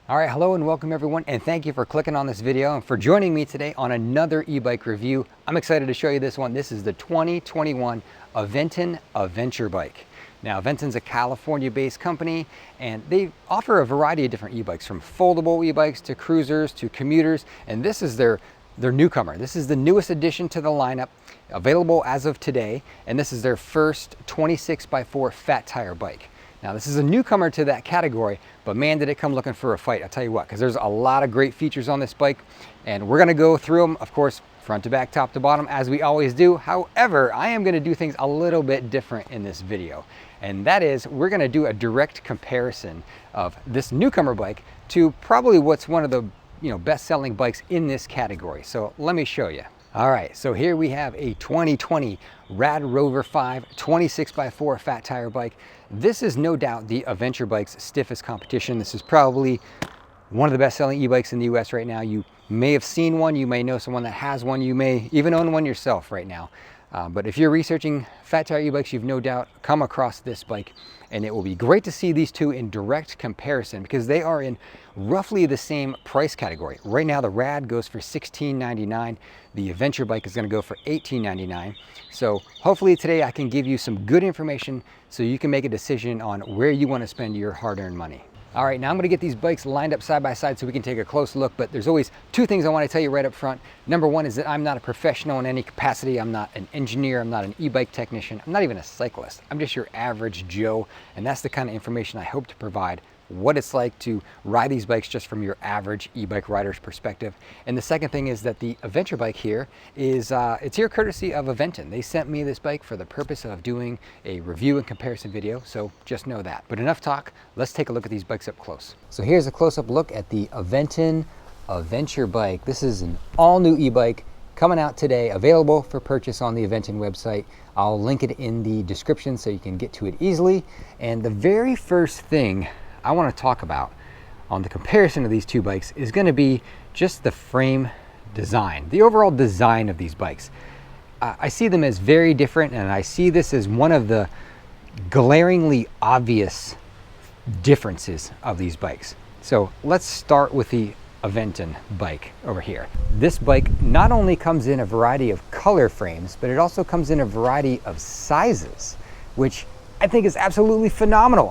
All right, hello and welcome everyone, and thank you for clicking on this video and for joining me today on another e-bike review. I'm excited to show you this one. This is the 2021 Aventon Aventure bike. Now, Aventon's a California-based company, and they offer a variety of different e-bikes, from foldable e-bikes to cruisers to commuters, and this is their newcomer. This is the newest addition to the lineup, available as of today, and this is their first 26x4 fat tire bike. Now, this is a newcomer to that category, but man, did it come looking for a fight. I'll tell you what, because there's a lot of great features on this bike, and we're gonna go through them, of course, front to back, top to bottom, as we always do. However, I am gonna do things a little bit different in this video, and that is we're gonna do a direct comparison of this newcomer bike to probably what's one of the best-selling bikes in this category. So let me show you. All right, so here we have a 2020 Radrover 5 26x4 fat tire bike. This is no doubt the Aventure bike's stiffest competition. This is probably one of the best-selling e-bikes in the US right now. You may have seen one, you may know someone that has one, you may even own one yourself right now. But if you're researching fat tire e-bikes, you've no doubt come across this bike, and it will be great to see these two in direct comparison because they are in roughly the same price category. Right now, the Rad goes for $16.99. The Aventure bike is going to go for $18.99. So hopefully today I can give you some good information so you can make a decision on where you want to spend your hard-earned money. All right, now I'm gonna get these bikes lined up side by side so we can take a close look, but there's always two things I wanna tell you right up front. Number one is that I'm not a professional in any capacity. I'm not an engineer, I'm not an e-bike technician, I'm not even a cyclist. I'm just your average Joe, and that's the kind of information I hope to provide, what it's like to ride these bikes just from your average e-bike rider's perspective. And the second thing is that the Aventure bike here is, it's here courtesy of Aventon. They sent me this bike for the purpose of doing a review and comparison video, so just know that. But enough talk, let's take a look at these bikes up close. So here's a close-up look at the Aventon Aventure bike. This is an all-new e-bike coming out today, available for purchase on the Aventon website. I'll link it in the description so you can get to it easily. And the very first thing I want to talk about on the comparison of these two bikes is going to be just the frame design, the overall design of these bikes. I see them as very different, and I see this as one of the glaringly obvious differences of these bikes. So let's start with the Aventon bike over here. This bike not only comes in a variety of color frames, but it also comes in a variety of sizes, which I think is absolutely phenomenal.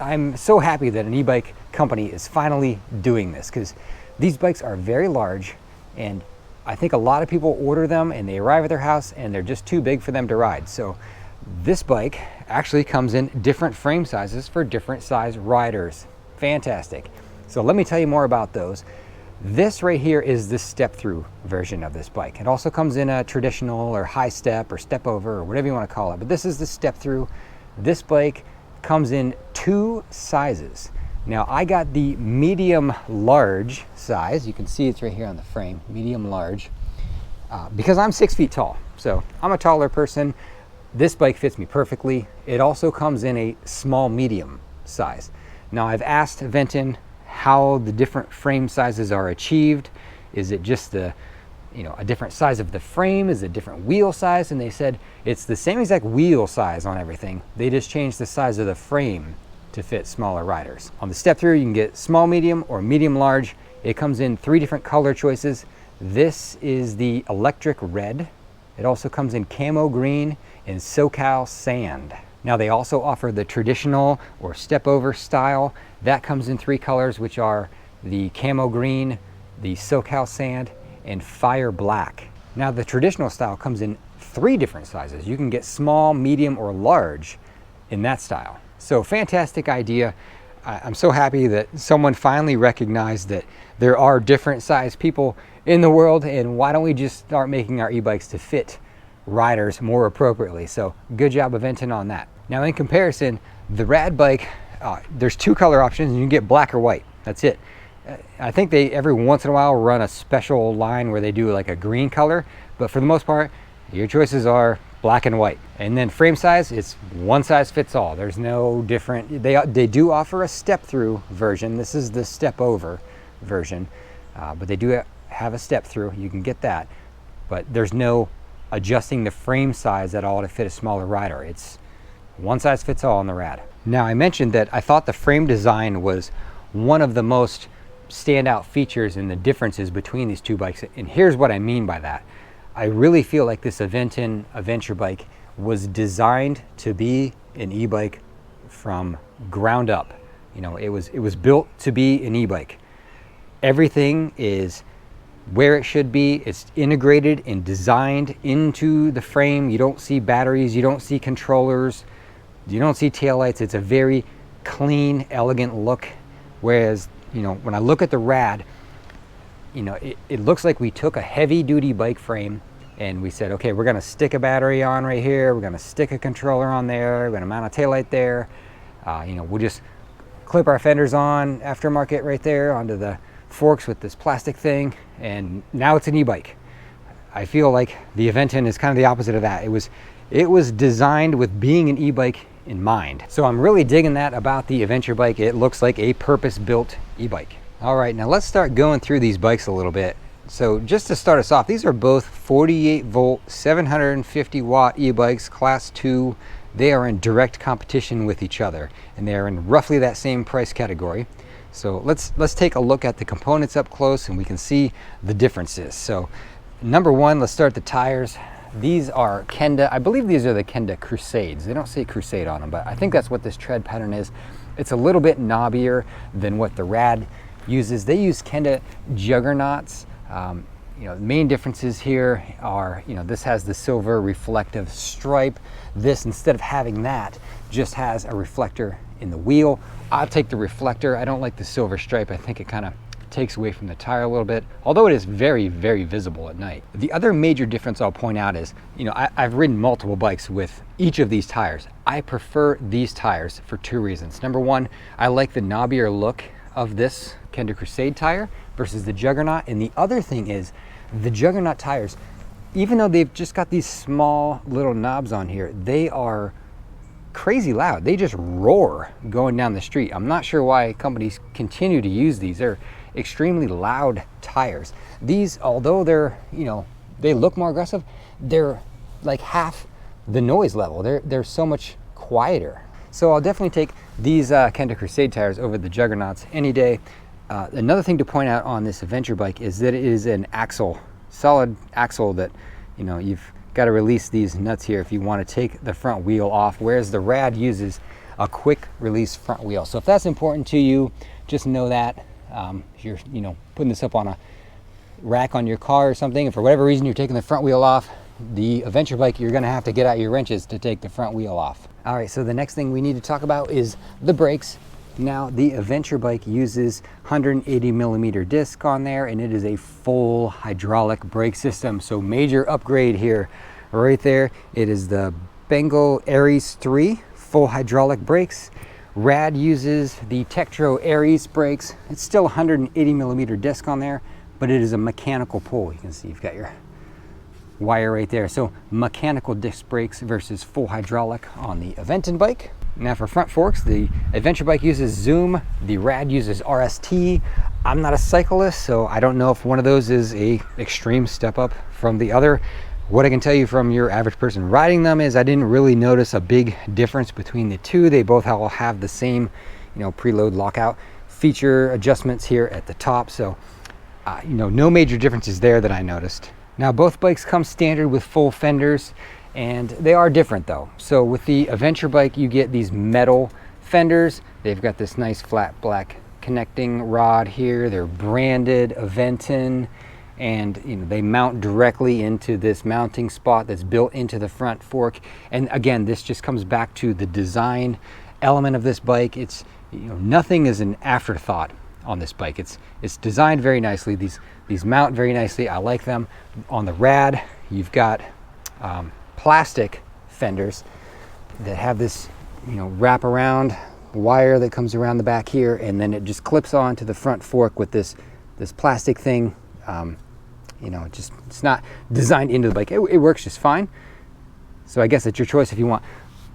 I'm so happy that an e-bike company is finally doing this, because these bikes are very large, and I think a lot of people order them and they arrive at their house and they're just too big for them to ride. So this bike actually comes in different frame sizes for different size riders. Fantastic. So let me tell you more about those. This right here is the step-through version of this bike. It also comes in a traditional or high step or step over or whatever you want to call it, but this is the step-through. This bike comes in two sizes. Now, I got the medium large size. You can see it's right here on the frame, medium large, because I'm 6 feet tall. So I'm a taller person. This bike fits me perfectly. It also comes in a small medium size. Now, I've asked Aventon how the different frame sizes are achieved. Is it just a different size of the frame? Is it a different wheel size? And they said it's the same exact wheel size on everything. They just changed the size of the frame to fit smaller riders. On the step through, you can get small, medium, or medium large. It comes in 3 different color choices. This is the electric red. It also comes in camo green and SoCal sand. Now, they also offer the traditional or step over style. That comes in 3 colors, which are the camo green, the SoCal sand, and fire black. Now, the traditional style comes in 3 different sizes. You can get small, medium, or large in that style. So fantastic idea. I'm so happy that someone finally recognized that there are different size people in the world, and why don't we just start making our e-bikes to fit riders more appropriately. So good job, Aventon, on that. Now, in comparison, the Rad bike, there's 2 color options, and you can get black or white. That's it. I think they every once in a while run a special line where they do like a green color, but for the most part, your choices are black and white. And then frame size, it's one size fits all. There's no different. They do offer a step through version. This is the step over version, but they do have a step through. You can get that, but there's no adjusting the frame size at all to fit a smaller rider. It's one size fits all on the Rad. Now, I mentioned that I thought the frame design was one of the most standout features and the differences between these two bikes. And here's what I mean by that. I really feel like this Aventon Aventure bike was designed to be an e-bike from ground up. You know, it was built to be an e-bike. Everything is where it should be. It's integrated and designed into the frame. You don't see batteries, you don't see controllers, you don't see taillights. It's a very clean, elegant look. Whereas, you know, when I look at the Rad, you know, it looks like we took a heavy duty bike frame and we said, okay, we're gonna stick a battery on right here, we're gonna stick a controller on there, we're gonna mount a taillight there. You know, we'll just clip our fenders on aftermarket right there onto the forks with this plastic thing, and now it's an e-bike. I feel like the Aventon is kind of the opposite of that. It was designed with being an e-bike in mind. So I'm really digging that about the Aventure bike. It looks like a purpose-built e-bike. All right, now let's start going through these bikes a little bit. So just to start us off, these are both 48 volt, 750 watt e-bikes, class 2. They are in direct competition with each other, and they are in roughly that same price category. So let's take a look at the components up close and we can see the differences. So number one, let's start the tires. These are Kenda. I believe these are the Kenda Crusades. They don't say Crusade on them, but I think that's what this tread pattern is. It's a little bit knobbier than what the Rad uses. They use Kenda Juggernauts. You know, the main differences here are, you know, this has the silver reflective stripe. This, instead of having that, just has a reflector in the wheel. I'll take the reflector. I don't like the silver stripe. I think it kind of takes away from the tire a little bit, although it is very, very visible at night. The other major difference I'll point out is, you know, I've ridden multiple bikes with each of these tires. I prefer these tires for two reasons. Number one, I like the knobbier look of this Kenda Crusade tire versus the Juggernaut. And the other thing is, the Juggernaut tires, even though they've just got these small little knobs on here, they are crazy loud. They just roar going down the street. I'm not sure why companies continue to use these. They're extremely loud tires. These, although they're, you know, they look more aggressive, they're like half the noise level. They're so much quieter. So I'll definitely take these Kenda Crusade tires over the Juggernauts any day. Another thing to point out on this Aventure bike is that it is an axle, solid axle that, you know, you've got to release these nuts here if you want to take the front wheel off, whereas the Rad uses a quick release front wheel. So if that's important to you, just know that. If you're, you know, putting this up on a rack on your car or something, and for whatever reason you're taking the front wheel off, the Aventure bike, you're going to have to get out your wrenches to take the front wheel off. All right, so the next thing we need to talk about is the brakes. Now, the Aventure bike uses 180 millimeter disc on there, and it is a full hydraulic brake system. So major upgrade here, right there. It is the Bengal Aries 3 full hydraulic brakes. Rad uses the Tektro Aries brakes. It's still 180 millimeter disc on there, but it is a mechanical pull. You can see you've got your wire right there. So mechanical disc brakes versus full hydraulic on the Aventon bike. Now for front forks, the Aventure bike uses Zoom, the Rad uses RST. I'm not a cyclist, so I don't know if one of those is a extreme step up from the other. What I can tell you from your average person riding them is I didn't really notice a big difference between the two. They both all have the same, you know, preload lockout feature adjustments here at the top. So, you know, no major differences there that I noticed. Now both bikes come standard with full fenders, and they are different though. So with the Aventure bike, you get these metal fenders. They've got this nice flat black connecting rod here. They're branded Aventon, and you know, they mount directly into this mounting spot that's built into the front fork. And again, this just comes back to the design element of this bike. It's, you know, nothing is an afterthought on this bike. It's designed very nicely. These mount very nicely. I like them. On the Rad, you've got plastic fenders that have this, you know, wrap around wire that comes around the back here, and then it just clips onto the front fork with this plastic thing. You know, it's not designed into the bike. It works just fine. So I guess it's your choice if you want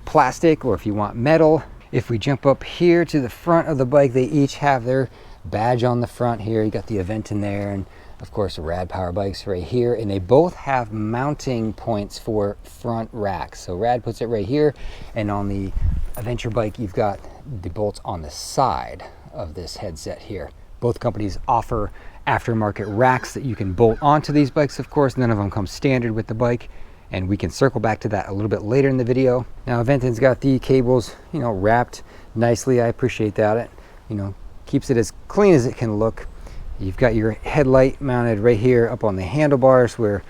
plastic or if you want metal. If we jump up here to the front of the bike, they each have their badge on the front here. You got the Aventon there, and of course the Rad power bikes right here, and they both have mounting points for front racks. So Rad puts it right here, and on the Aventure bike you've got the bolts on the side of this headset here. Both companies offer aftermarket racks that you can bolt onto these bikes, of course. None of them come standard with the bike, and we can circle back to that a little bit later in the video. Now, Aventon's got the cables, you know, wrapped nicely. I appreciate that. It, you know, keeps it as clean as it can look. You've got your headlight mounted right here up on the handlebars, where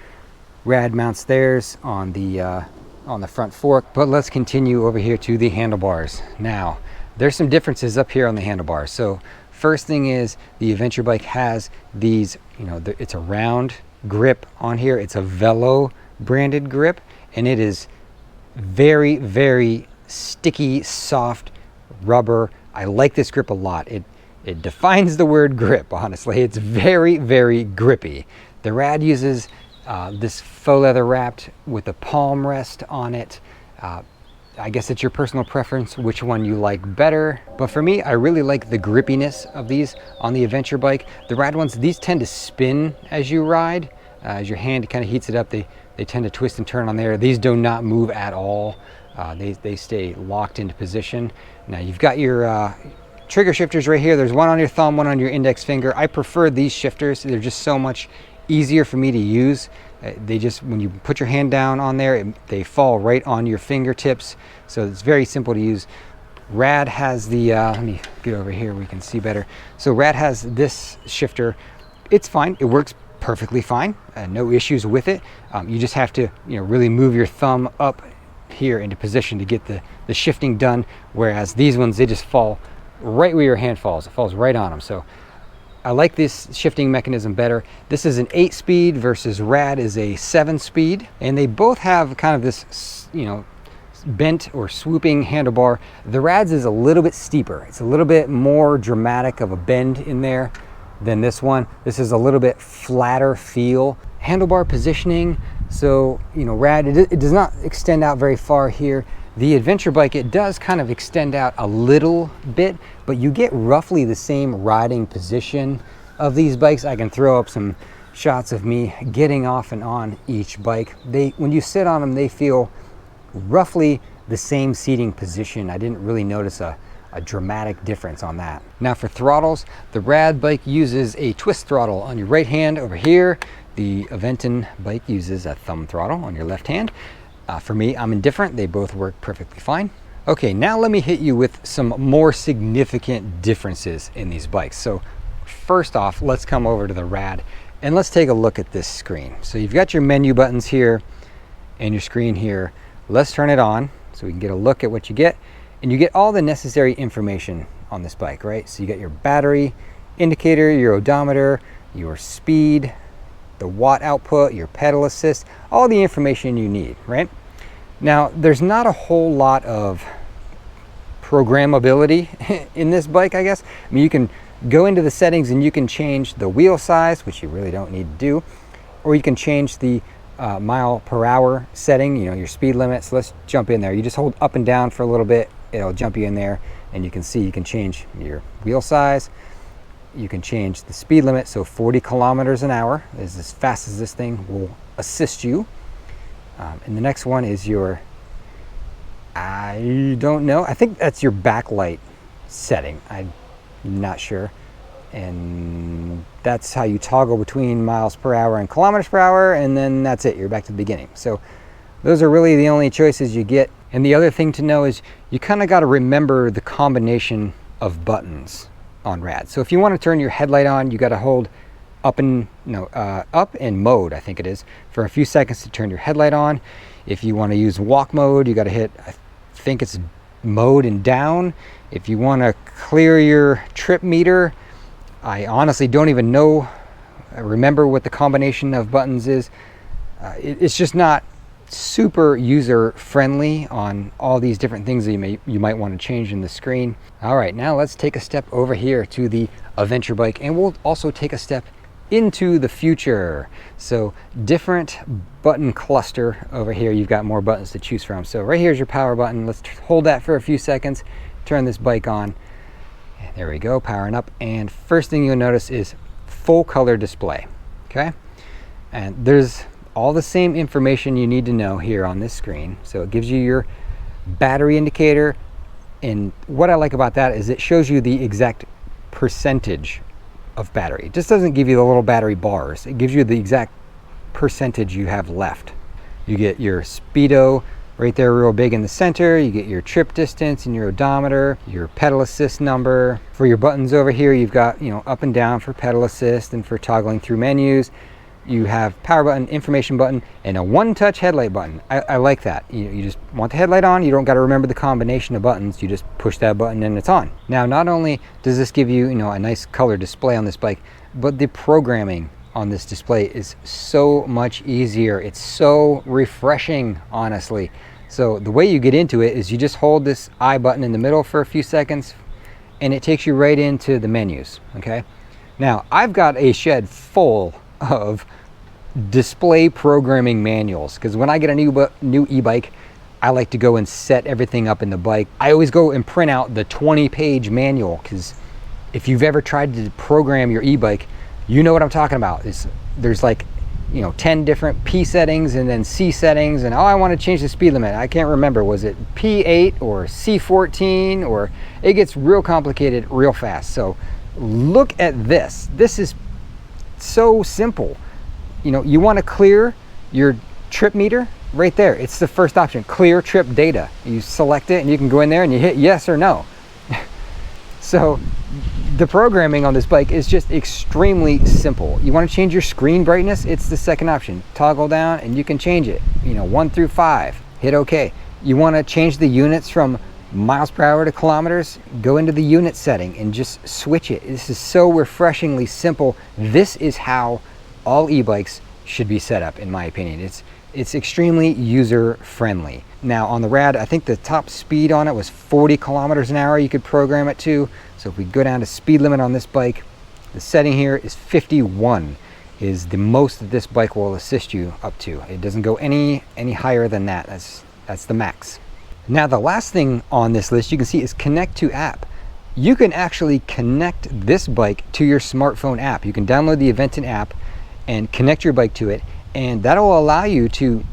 Rad mounts theirs on the front fork. But let's continue over here to the handlebars. Now, there's some differences up here on the handlebars. So first thing is, the Aventure bike has these, you know, it's a round grip on here. It's a Velo branded grip, and it is very, very sticky, soft rubber. I like this grip a lot. It defines the word grip, honestly. It's very, very grippy. The Rad uses this faux leather wrapped with a palm rest on it. I guess it's your personal preference which one you like better. But for me, I really like the grippiness of these on the Aventure bike. The Rad ones, these tend to spin as you ride. As your hand kind of heats it up, they tend to twist and turn on there. These do not move at all. They stay locked into position. Now you've got your trigger shifters right here. There's one on your thumb, one on your index finger. I prefer these shifters. They're just so much easier for me to use. They just, when you put your hand down on there, they fall right on your fingertips. So it's very simple to use. Rad has the, let me get over here, we can see better. So Rad has this shifter. It's fine, it works perfectly fine. No issues with it. You just have to, you know, really move your thumb up here into position to get the shifting done. Whereas these ones, they just fall right where your hand falls. It falls right on them. So I like this shifting mechanism better. This is an 8-speed versus Rad is a 7-speed, and they both have kind of this, you know, bent or swooping handlebar. The Rad's is a little bit steeper. It's a little bit more dramatic of a bend in there than this one. This is a little bit flatter feel. Handlebar positioning, so, you know, Rad, it does not extend out very far here. The Aventure bike, it does kind of extend out a little bit, but you get roughly the same riding position of these bikes. I can throw up some shots of me getting off and on each bike. When you sit on them, they feel roughly the same seating position. I didn't really notice a dramatic difference on that. Now for throttles, the Rad bike uses a twist throttle on your right hand over here. The Aventon bike uses a thumb throttle on your left hand. For me, I'm indifferent. They both work perfectly fine. Okay, now let me hit you with some more significant differences in these bikes. So first off, let's come over to the Rad and let's take a look at this screen. So you've got your menu buttons here and your screen here. Let's turn it on so we can get a look at what you get. And you get all the necessary information on this bike, right? So you got your battery indicator, your odometer, your speed, the watt output, your pedal assist, all the information you need, right? Now, there's not a whole lot of programmability in this bike, I guess. I mean, you can go into the settings and you can change the wheel size, which you really don't need to do, or you can change the mile per hour setting, you know, your speed limit. So let's jump in there. You just hold up and down for a little bit, it'll jump you in there, and you can see you can change your wheel size. You can change the speed limit, so 40 kilometers an hour is as fast as this thing will assist you. And the next one is your, I don't know, I think that's your backlight setting. I'm not sure. And that's how you toggle between miles per hour and kilometers per hour, and then that's it, you're back to the beginning. So those are really the only choices you get. And the other thing to know is you kind of got to remember the combination of buttons on Rad. So if you want to turn your headlight on, you got to hold up and mode, I think it is, for a few seconds to turn your headlight on. If you want to use walk mode, you got to hit, I think it's mode and down. If you want to clear your trip meter, I honestly don't even remember what the combination of buttons is. It's just not super user friendly on all these different things that you might want to change in the screen. All right, now let's take a step over here to the Aventure bike, and we'll also take a step into the future. So different button cluster over here. You've got more buttons to choose from. So right here's your power button. Let's hold that for a few seconds, turn this bike on. There we go, powering up. And first thing you'll notice is full color display, okay? And there's all the same information you need to know here on this screen. So it gives you your battery indicator, and what I like about that is it shows you the exact percentage of battery. It just doesn't give you the little battery bars. It gives you the exact percentage you have left. You get your speedo right there real big in the center. You get your trip distance and your odometer, your pedal assist number. For your buttons over here, you've got, you know, up and down for pedal assist and for toggling through menus. You have power button, information button, and a one-touch headlight button. I like that. You just want the headlight on. You don't got to remember the combination of buttons. You just push that button and it's on. Now, not only does this give you, you know, a nice color display on this bike, but the programming on this display is so much easier. It's so refreshing, honestly. So the way you get into it is you just hold this I button in the middle for a few seconds and it takes you right into the menus, okay? Now, I've got a shed full of display programming manuals, because when I get a new e-bike, I like to go and set everything up in the bike. I always go and print out the 20-page manual, because if you've ever tried to program your e-bike, you know what I'm talking about. There's like, you know, 10 different P settings and then C settings, and oh, I want to change the speed limit. I can't remember, was it P8 or C14, or it gets real complicated real fast. So look at this. This is so simple. You know, you want to clear your trip meter right there. It's the first option, clear trip data. You select it and you can go in there and you hit yes or no. So the programming on this bike is just extremely simple. You want to change your screen brightness, it's the second option. Toggle down and you can change it, you know, 1 through 5, hit OK. You want to change the units from miles per hour to kilometers, go into the unit setting and just switch it. This is so refreshingly simple. This is how all e-bikes should be set up, in my opinion. It's extremely user friendly. Now on the Rad, I think the top speed on it was 40 kilometers an hour you could program it to. So if we go down to speed limit on this bike, the setting here is 51 is the most that this bike will assist you up to. It doesn't go any higher than that. That's the max. Now the last thing on this list you can see is connect to app. You can actually connect this bike to your smartphone app. You can download the Aventon app and connect your bike to it, and that'll allow you to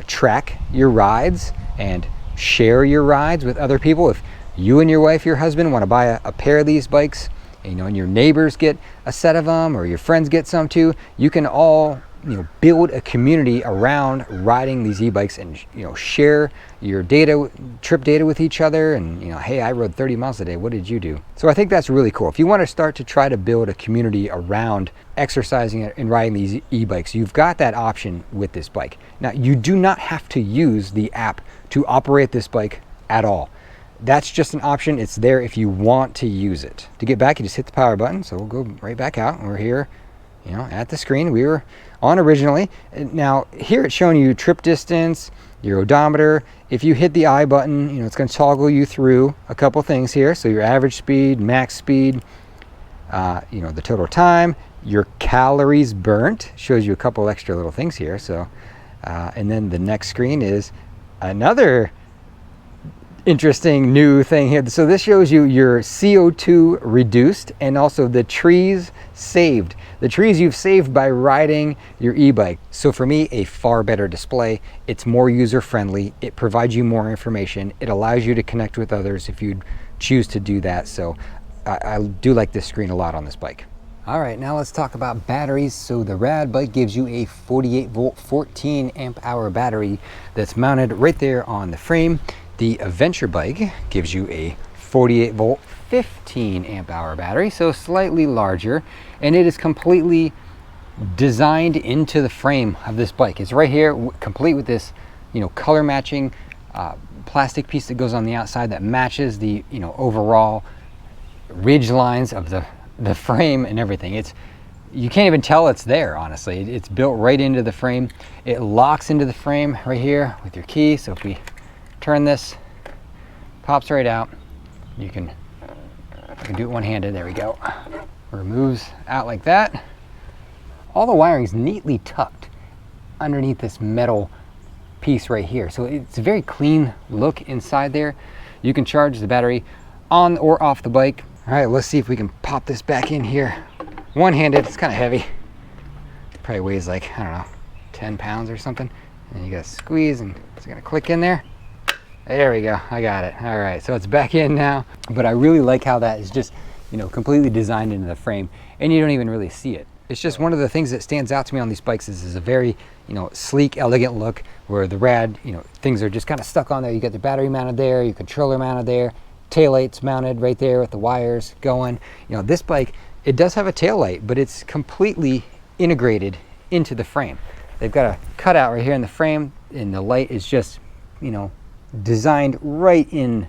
track your rides and share your rides with other people. If you and your wife, your husband want to buy a pair of these bikes, you know, and your neighbors get a set of them or your friends get some too, you can all, you know, build a community around riding these e-bikes and, you know, share your data, trip data with each other, and, you know, hey, I rode 30 miles a day, what did you do? So I think that's really cool. If you want to start to try to build a community around exercising and riding these e-bikes, you've got that option with this bike. Now, you do not have to use the app to operate this bike at all. That's just an option. It's there if you want to use it. To get back, you just hit the power button. So we'll go right back out. We're here, you know, at the screen we were on originally. Now here it's showing you trip distance, your odometer. If you hit the I button, you know, it's going to toggle you through a couple things here. So your average speed, max speed, you know, the total time, your calories burnt, shows you a couple extra little things here. So and then the next screen is another interesting new thing here. So this shows you your CO2 reduced and also the trees saved. The trees you've saved by riding your e-bike. So for me, a far better display. It's more user friendly. It provides you more information. It allows you to connect with others if you choose to do that. So I do like this screen a lot on this bike. All right, now let's talk about batteries. So the Rad bike gives you a 48 volt, 14 amp hour battery that's mounted right there on the frame. The Aventure bike gives you a 48 volt, 15 amp hour battery, so slightly larger, and it is completely designed into the frame of this bike. It's right here, complete with this, you know, color matching plastic piece that goes on the outside that matches the, you know, overall ridge lines of the frame and everything. You can't even tell it's there, honestly. It's built right into the frame. It locks into the frame right here with your key. So if we turn this, pops right out. You can do it one-handed. There we go. Removes out like that. All the wiring's neatly tucked underneath this metal piece right here. So it's a very clean look inside there. You can charge the battery on or off the bike. All right, let's see if we can pop this back in here. One-handed, it's kind of heavy. It probably weighs like, I don't know, 10 pounds or something. And you gotta squeeze and it's gonna click in there. There we go, I got it. All right, so it's back in now. But I really like how that is just completely designed into the frame, and you don't even really see it. It's just one of the things that stands out to me on these bikes is a very, sleek, elegant look, where the Rad, things are just kind of stuck on there. You got the battery mounted there, your controller mounted there, taillights mounted right there with the wires going. This bike, it does have a taillight, but it's completely integrated into the frame. They've got a cutout right here in the frame, and the light is just, designed right in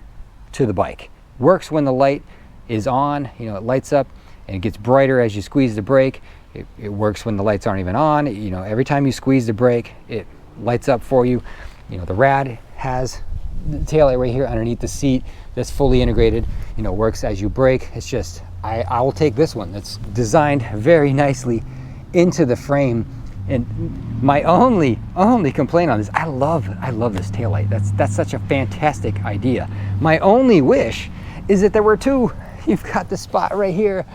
to the bike. Works when the light is on, it lights up, and it gets brighter as you squeeze the brake. It works when the lights aren't even on. Every time you squeeze the brake, it lights up for you. The Rad has the taillight right here underneath the seat that's fully integrated. Works as you brake. It's just, I will take this one. That's designed very nicely into the frame. And my only complaint on this, I love this taillight. That's such a fantastic idea. My only wish is that there were two. You've got the spot right here.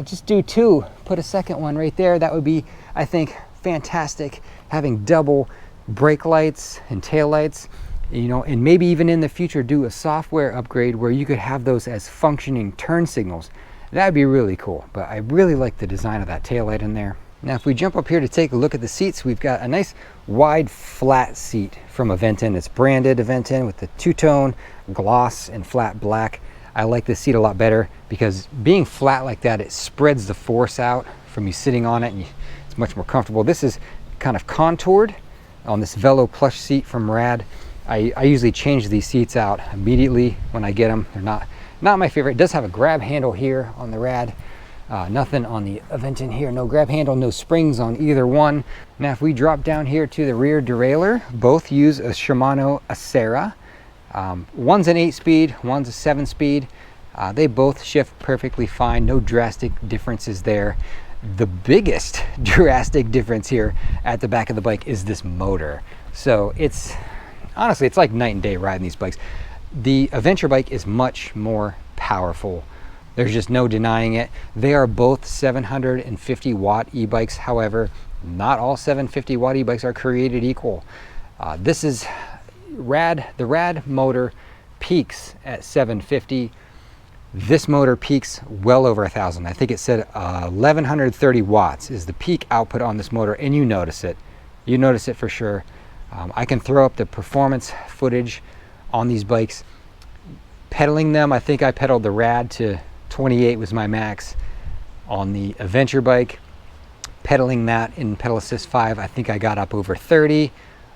Just do two. Put a second one right there. That would be, I think, fantastic. Having double brake lights and tail lights, and maybe even in the future do a software upgrade where you could have those as functioning turn signals. That'd be really cool. But I really like the design of that tail light in there. Now, if we jump up here to take a look at the seats, we've got a nice wide flat seat from Aventon. It's branded Aventon with the two-tone gloss and flat black. I like this seat a lot better because being flat like that, it spreads the force out from you sitting on it, and it's much more comfortable. This is kind of contoured on this Velo plush seat from Rad. I usually change these seats out immediately when I get them. They're not my favorite. It does have a grab handle here on the Rad. Nothing on the Aventon here. No grab handle, no springs on either one. Now, if we drop down here to the rear derailleur, both use a Shimano Acera. One's an 8-speed, one's a 7-speed. They both shift perfectly fine. No drastic differences there. The biggest drastic difference here at the back of the bike is this motor. So it's honestly, it's like night and day riding these bikes. The Aventure bike is much more powerful. There's just no denying it. They are both 750 watt e-bikes. However, not all 750 watt e-bikes are created equal. This is Rad. The Rad motor peaks at 750. This motor peaks well over 1,000. I think it said 1,130 watts is the peak output on this motor, and you notice it. You notice it for sure. I can throw up the performance footage on these bikes. Pedaling them, I think I pedaled the Rad to 28 was my max. On the Aventure bike, pedaling that in pedal assist 5, I think I got up over 30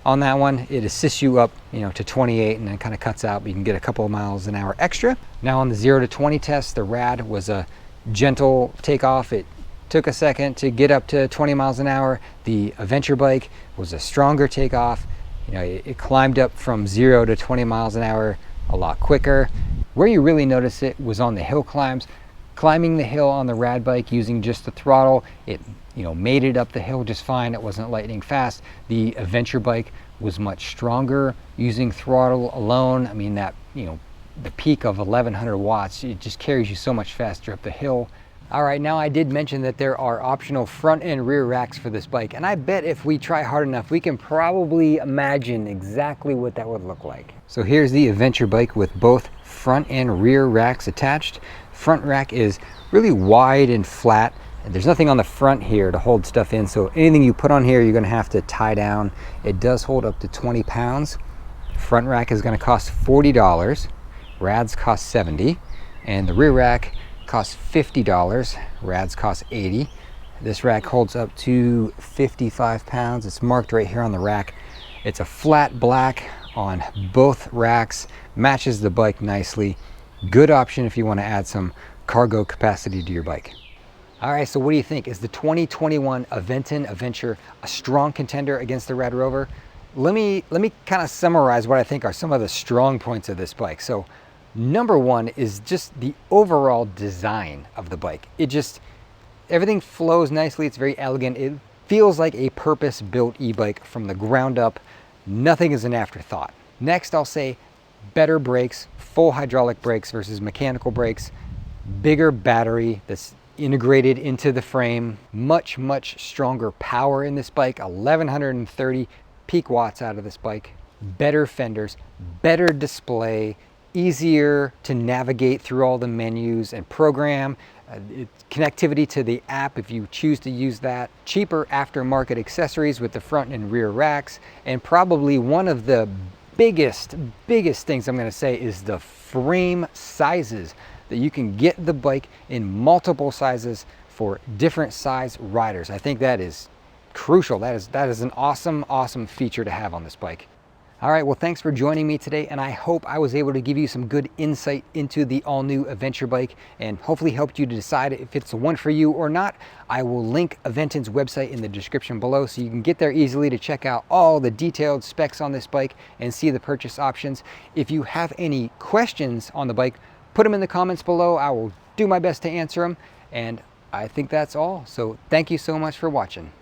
on that one. It assists you up, to 28, and then kind of cuts out, but you can get a couple of miles an hour extra. Now on the 0 to 20 test, the Rad was a gentle takeoff. It took a second to get up to 20 miles an hour. The Aventure bike was a stronger takeoff. It climbed up from 0 to 20 miles an hour a lot quicker. Where you really notice it was on the hill climbs. Climbing the hill on the Rad bike using just the throttle, it made it up the hill just fine. It wasn't lightning fast. The Aventure bike was much stronger using throttle alone. I mean, that the peak of 1,100 watts, it just carries you so much faster up the hill. All right, now I did mention that there are optional front and rear racks for this bike, and I bet if we try hard enough, we can probably imagine exactly what that would look like. So here's the Aventure bike with both front and rear racks attached. Front rack is really wide and flat. There's nothing on the front here to hold stuff in, so anything you put on here, you're gonna have to tie down. It does hold up to 20 pounds. Front rack is gonna cost $40. Rads cost $70, and the rear rack costs $50. Rads cost $80. This rack holds up to 55 pounds. It's marked right here on the rack. It's a flat black on both racks, matches the bike nicely. Good option if you want to add some cargo capacity to your bike. All right, so what do you think? Is the 2021 Aventon Aventure a strong contender against the Radrover? Let me kind of summarize what I think are some of the strong points of this bike. So number one is just the overall design of the bike. Everything flows nicely. It's very elegant. It feels like a purpose-built e-bike from the ground up. Nothing is an afterthought. Next, I'll say better brakes, full hydraulic brakes versus mechanical brakes, bigger battery that's integrated into the frame, much stronger power in this bike, 1,130 peak watts out of this bike, better fenders, better display, easier to navigate through all the menus and program, connectivity to the app if you choose to use that, cheaper aftermarket accessories with the front and rear racks, and probably one of the biggest things I'm going to say is the frame sizes, that you can get the bike in multiple sizes for different size riders. I think that is crucial. That is an awesome feature to have on this bike. All right, well, thanks for joining me today, and I hope I was able to give you some good insight into the all-new Aventure bike and hopefully helped you to decide if it's the one for you or not. I will link Aventon's website in the description below so you can get there easily to check out all the detailed specs on this bike and see the purchase options. If you have any questions on the bike, put them in the comments below. I will do my best to answer them, and I think that's all. So thank you so much for watching.